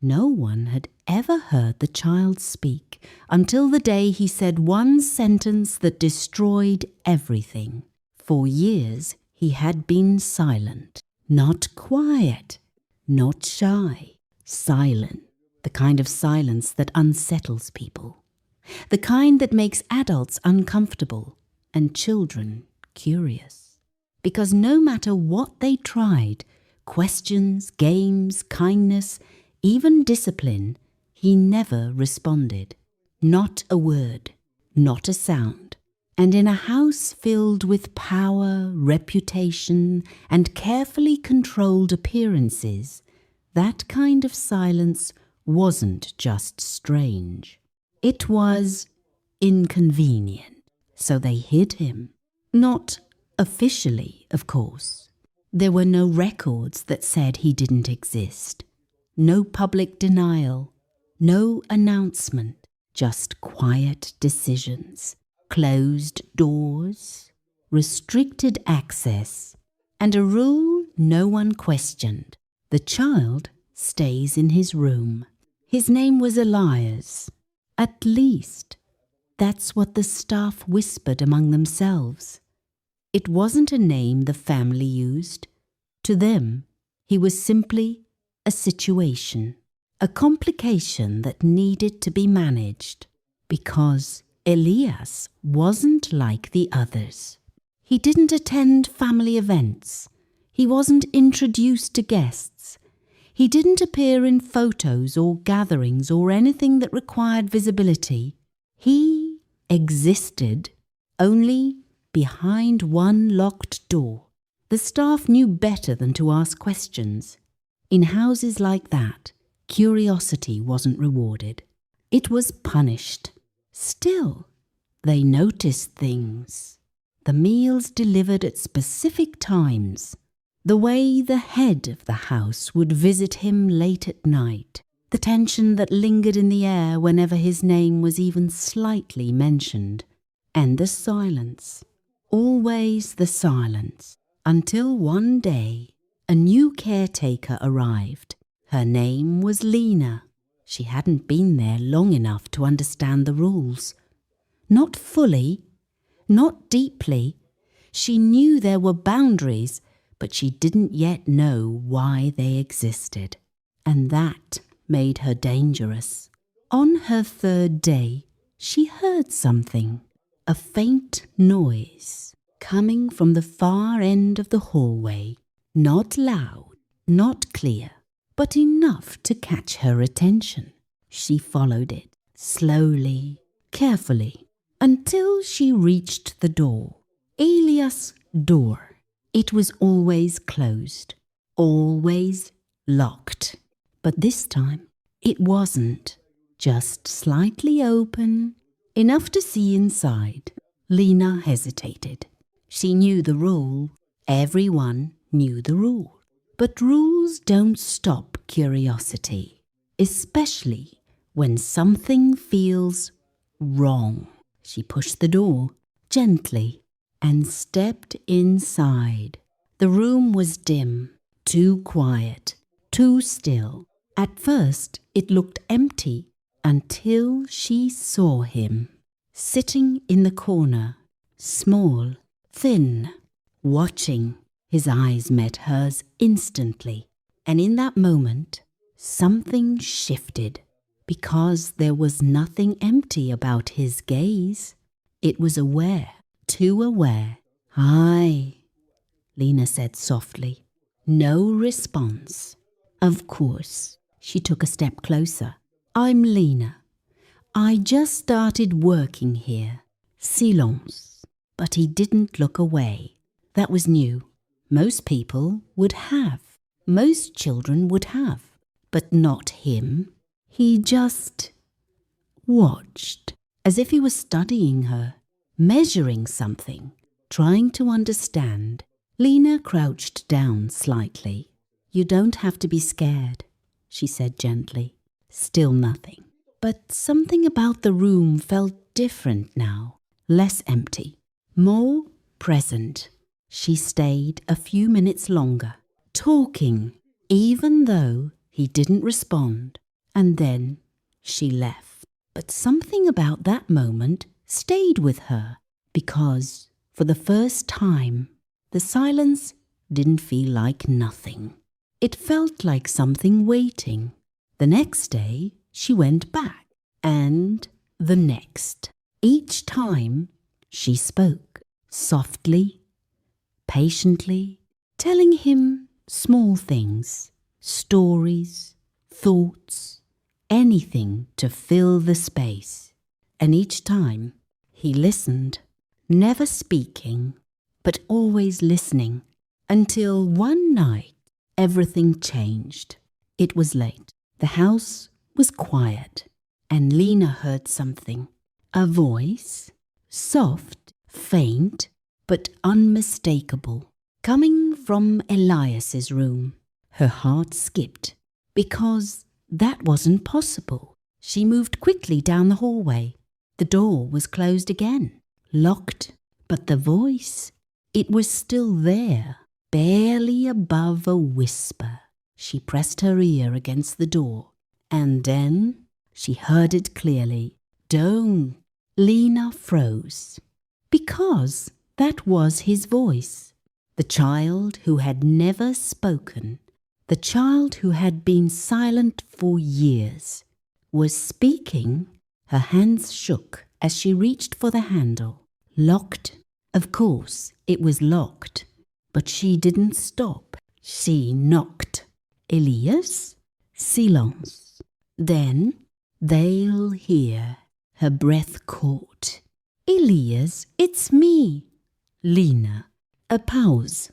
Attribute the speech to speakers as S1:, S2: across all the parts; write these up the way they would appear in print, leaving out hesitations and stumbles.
S1: No one had ever heard the child speak until the day he said one sentence that destroyed everything. For years he had been silent, not quiet, not shy, silent, the kind of silence that unsettles people, the kind that makes adults uncomfortable and children curious. Because no matter what they tried, questions, games, kindness, even discipline, he never responded. Not a word, not a sound. And in a house filled with power, reputation, and carefully controlled appearances, that kind of silence wasn't just strange. It was inconvenient. So they hid him. Not officially, of course. There were no records that said he didn't exist. No public denial, no announcement, just quiet decisions, closed doors, restricted access, and a rule no one questioned. The child stays in his room. His name was Elias. At least, that's what the staff whispered among themselves. It wasn't a name the family used. To them, he was simply a situation, a complication that needed to be managed, because Elias wasn't like the others. He didn't attend family events. He wasn't introduced to guests. He didn't appear in photos or gatherings or anything that required visibility. He existed only behind one locked door. The staff knew better than to ask questions. In houses like that, curiosity wasn't rewarded. It was punished. Still, they noticed things. The meals delivered at specific times. The way the head of the house would visit him late at night. The tension that lingered in the air whenever his name was even slightly mentioned. And the silence. Always the silence. Until one day, a new caretaker arrived. Her name was Lena. She hadn't been there long enough to understand the rules. Not fully, not deeply. She knew there were boundaries, but she didn't yet know why they existed. And that made her dangerous. On her third day, she heard something. A faint noise coming from the far end of the hallway. Not loud, not clear, but enough to catch her attention. She followed it, slowly, carefully, until she reached the door. Elias' door. It was always closed, always locked. But this time, it wasn't. Just slightly open, enough to see inside. Lena hesitated. She knew the rule. Everyone knew the rule. But rules don't stop curiosity, especially when something feels wrong. She pushed the door gently and stepped inside. The room was dim, too quiet, too still. At first, it looked empty until she saw him, sitting in the corner, small, thin, watching. His eyes met hers instantly, and in that moment, something shifted, because there was nothing empty about his gaze. It was aware, too aware. "Hi," Lena said softly. No response. Of course. She took a step closer. "I'm Lena. I just started working here." Silence. But he didn't look away. That was new. Most people would have. Most children would have. But not him. He just watched, as if he was studying her, measuring something, trying to understand. Lena crouched down slightly. "You don't have to be scared," she said gently. Still nothing. But something about the room felt different now, less empty, more present. She stayed a few minutes longer, talking, even though he didn't respond. and then she left. But something about that moment stayed with her, because for the first time, the silence didn't feel like nothing. It felt like something waiting. The next day, she went back, and the next. Each time, she spoke softly, patiently, telling him small things, stories, thoughts, anything to fill the space. And each time, he listened, never speaking, but always listening, until one night, everything changed. It was late. The house was quiet, and Lena heard something. A voice, soft, faint, but unmistakable, coming from Elias's room. Her heart skipped, because that wasn't possible. She moved quickly down the hallway. The door was closed again, locked, but the voice, it was still there, barely above a whisper. She pressed her ear against the door, and then she heard it clearly. Don't. Lena froze, because that was his voice. The child who had never spoken, the child who had been silent for years, was speaking. Her hands shook as she reached for the handle. Locked. Of course, it was locked. But she didn't stop. She knocked. Elias? Silence. Then, they'll hear. Her breath caught. Elias, it's me. Lena. A pause.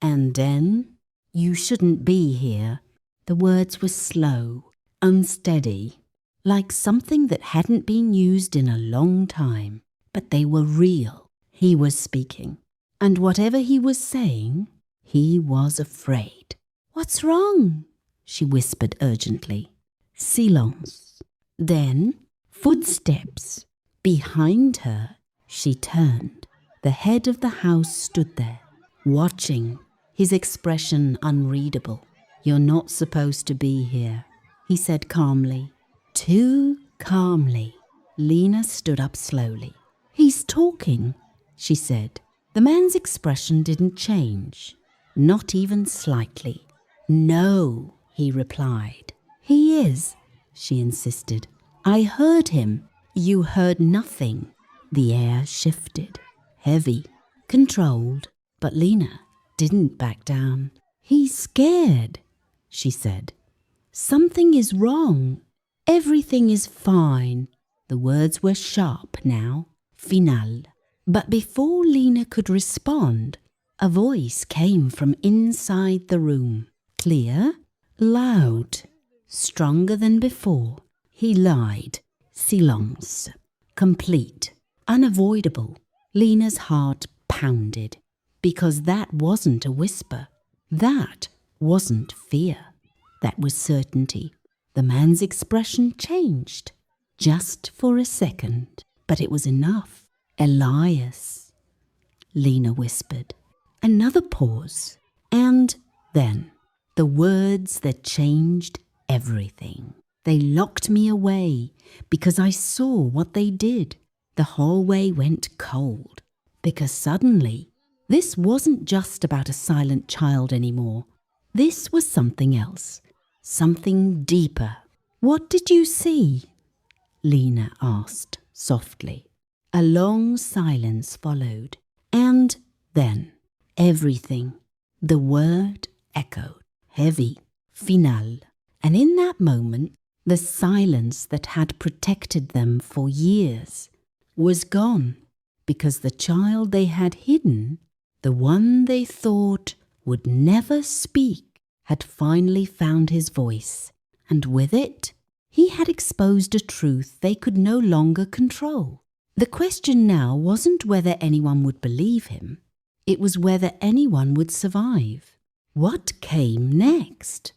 S1: And then, you shouldn't be here. The words were slow, unsteady, like something that hadn't been used in a long time. But they were real. He was speaking. And whatever he was saying, he was afraid. What's wrong? She whispered urgently. Silence. Then, footsteps. Behind her, she turned. The head of the house stood there, watching, his expression unreadable. You're not supposed to be here, he said calmly. Too calmly. Lena stood up slowly. He's talking, she said. The man's expression didn't change, not even slightly. No, he replied. He is, she insisted. I heard him. You heard nothing. The air shifted, heavy, controlled, but Lena didn't back down. He's scared, she said. Something is wrong. Everything is fine. The words were sharp now, final. But before Lena could respond, a voice came from inside the room. Clear, loud, stronger than before. He lied. Silence. Complete. Unavoidable. Lena's heart pounded, because that wasn't a whisper. That wasn't fear. That was certainty. The man's expression changed, just for a second, but it was enough. Elias, Lena whispered. Another pause, and then the words that changed everything. They locked me away because I saw what they did. The hallway went cold because suddenly this wasn't just about a silent child anymore. This was something else, something deeper. What did you see? Lena asked softly. A long silence followed, and then everything. The word echoed, heavy, final. And in that moment, the silence that had protected them for years was gone, because the child they had hidden, the one they thought would never speak, had finally found his voice, and with it, he had exposed a truth they could no longer control. The question now wasn't whether anyone would believe him. It was whether anyone would survive. What came next?